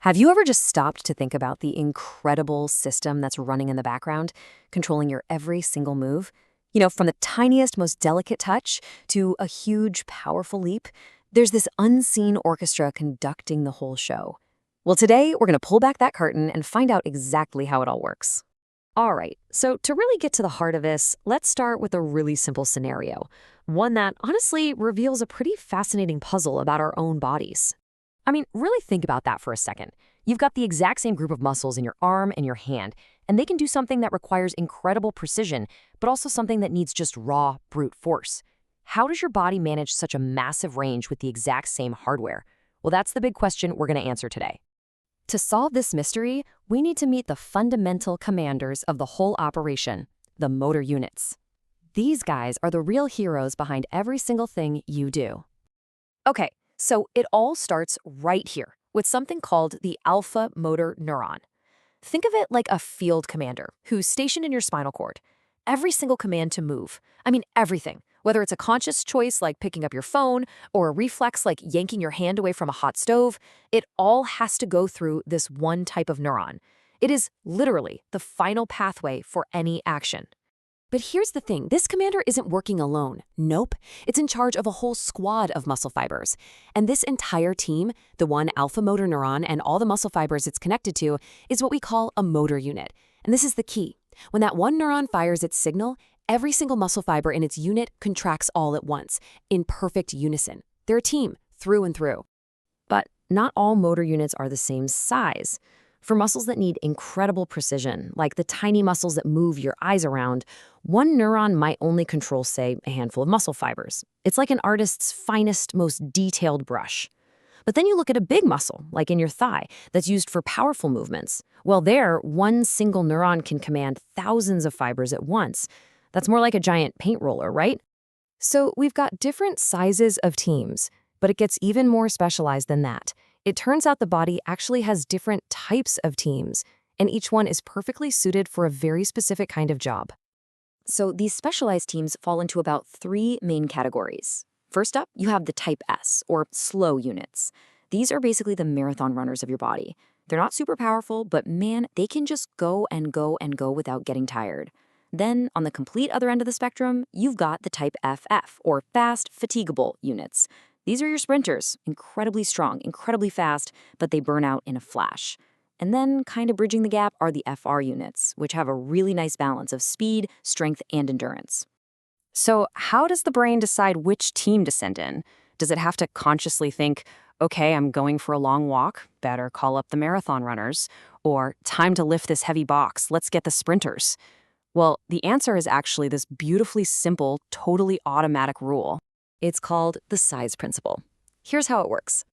Have you ever just stopped to think about the incredible system that's running in the background, controlling your every single move? From the tiniest, most delicate touch to a huge, powerful leap, there's this unseen orchestra conducting the whole show. Well, today we're going to pull back that curtain and find out exactly how it all works. All right, so to really get to the heart of this, let's start with a really simple scenario, one that honestly reveals a pretty fascinating puzzle about our own bodies. I mean, really think about that for a second. You've got the exact same group of muscles in your arm and your hand, and they can do something that requires incredible precision, but also something that needs just raw, brute force. How does your body manage such a massive range with the exact same hardware? Well, that's the big question we're going to answer today. To solve this mystery, we need to meet the fundamental commanders of the whole operation, the motor units. These guys are the real heroes behind every single thing you do. Okay, so it all starts right here with something called the alpha motor neuron. Think of it like a field commander who's stationed in your spinal cord. Every single command to move, everything, whether it's a conscious choice like picking up your phone or a reflex like yanking your hand away from a hot stove, it all has to go through this one type of neuron. It is literally the final pathway for any action. But here's the thing, this commander isn't working alone. Nope, it's in charge of a whole squad of muscle fibers. And this entire team, the one alpha motor neuron and all the muscle fibers it's connected to, is what we call a motor unit. And this is the key. When that one neuron fires its signal, every single muscle fiber in its unit contracts all at once, in perfect unison. They're a team, through and through. But not all motor units are the same size. For muscles that need incredible precision, like the tiny muscles that move your eyes around, one neuron might only control, say, a handful of muscle fibers. It's like an artist's finest, most detailed brush. But then you look at a big muscle, like in your thigh, that's used for powerful movements. Well, there, one single neuron can command thousands of fibers at once. That's more like a giant paint roller, right? So we've got different sizes of teams, but it gets even more specialized than that. It turns out the body actually has different types of teams, and each one is perfectly suited for a very specific kind of job. So these specialized teams fall into about three main categories. First up, you have the type S, or slow units. These are basically the marathon runners of your body. They're not super powerful, but man, they can just go and go and go without getting tired. Then, on the complete other end of the spectrum, you've got the type FF, or fast, fatigable units. These are your sprinters, incredibly strong, incredibly fast, but they burn out in a flash. And then, kind of bridging the gap, are the FR units, which have a really nice balance of speed, strength, and endurance. So how does the brain decide which team to send in? Does it have to consciously think, okay, I'm going for a long walk, better call up the marathon runners, or time to lift this heavy box, let's get the sprinters? Well, the answer is actually this beautifully simple, totally automatic rule. It's called the size principle. Here's how it works.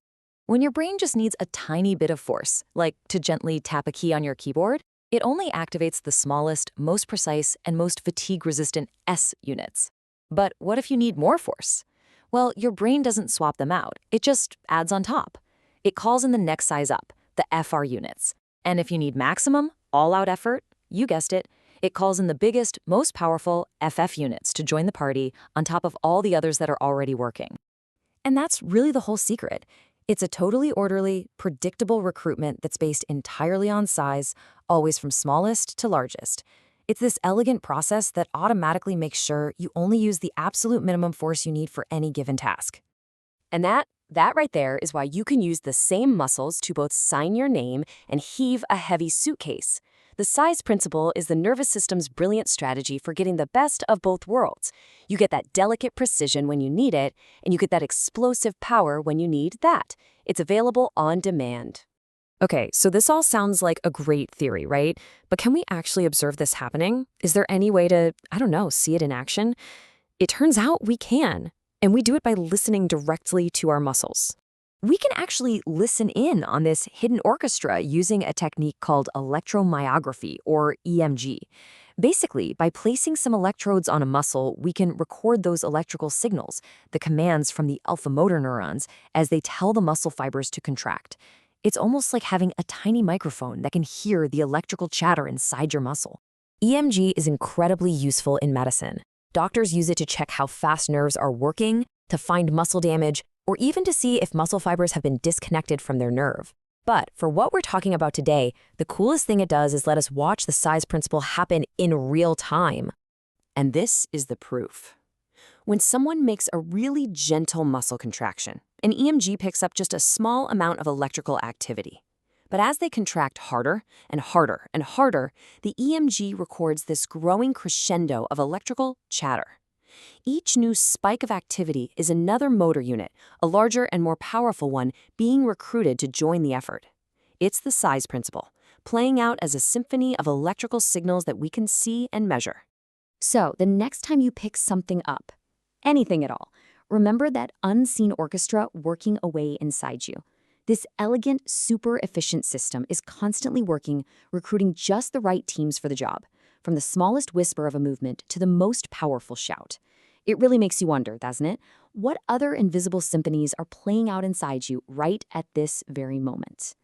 When your brain just needs a tiny bit of force, like to gently tap a key on your keyboard, it only activates the smallest, most precise, and most fatigue-resistant S units. But what if you need more force? Well, your brain doesn't swap them out. It just adds on top. It calls in the next size up, the FR units. And if you need maximum, all-out effort, you guessed it, it calls in the biggest, most powerful FF units to join the party on top of all the others that are already working. And that's really the whole secret. It's a totally orderly, predictable recruitment that's based entirely on size, always from smallest to largest. It's this elegant process that automatically makes sure you only use the absolute minimum force you need for any given task. And that right there is why you can use the same muscles to both sign your name and heave a heavy suitcase. The size principle is the nervous system's brilliant strategy for getting the best of both worlds. You get that delicate precision when you need it, and you get that explosive power when you need that. It's available on demand. Okay, so this all sounds like a great theory, right? But can we actually observe this happening? Is there any way to, see it in action? It turns out we can, and we do it by listening directly to our muscles. We can actually listen in on this hidden orchestra using a technique called electromyography, or EMG. Basically, by placing some electrodes on a muscle, we can record those electrical signals, the commands from the alpha motor neurons, as they tell the muscle fibers to contract. It's almost like having a tiny microphone that can hear the electrical chatter inside your muscle. EMG is incredibly useful in medicine. Doctors use it to check how fast nerves are working, to find muscle damage, or even to see if muscle fibers have been disconnected from their nerve. But for what we're talking about today, the coolest thing it does is let us watch the size principle happen in real time. And this is the proof. When someone makes a really gentle muscle contraction, an EMG picks up just a small amount of electrical activity. But as they contract harder and harder and harder, the EMG records this growing crescendo of electrical chatter. Each new spike of activity is another motor unit, a larger and more powerful one, being recruited to join the effort. It's the size principle, playing out as a symphony of electrical signals that we can see and measure. So, the next time you pick something up, anything at all, remember that unseen orchestra working away inside you. This elegant, super efficient system is constantly working, recruiting just the right teams for the job, from the smallest whisper of a movement to the most powerful shout. It really makes you wonder, doesn't it? What other invisible symphonies are playing out inside you right at this very moment?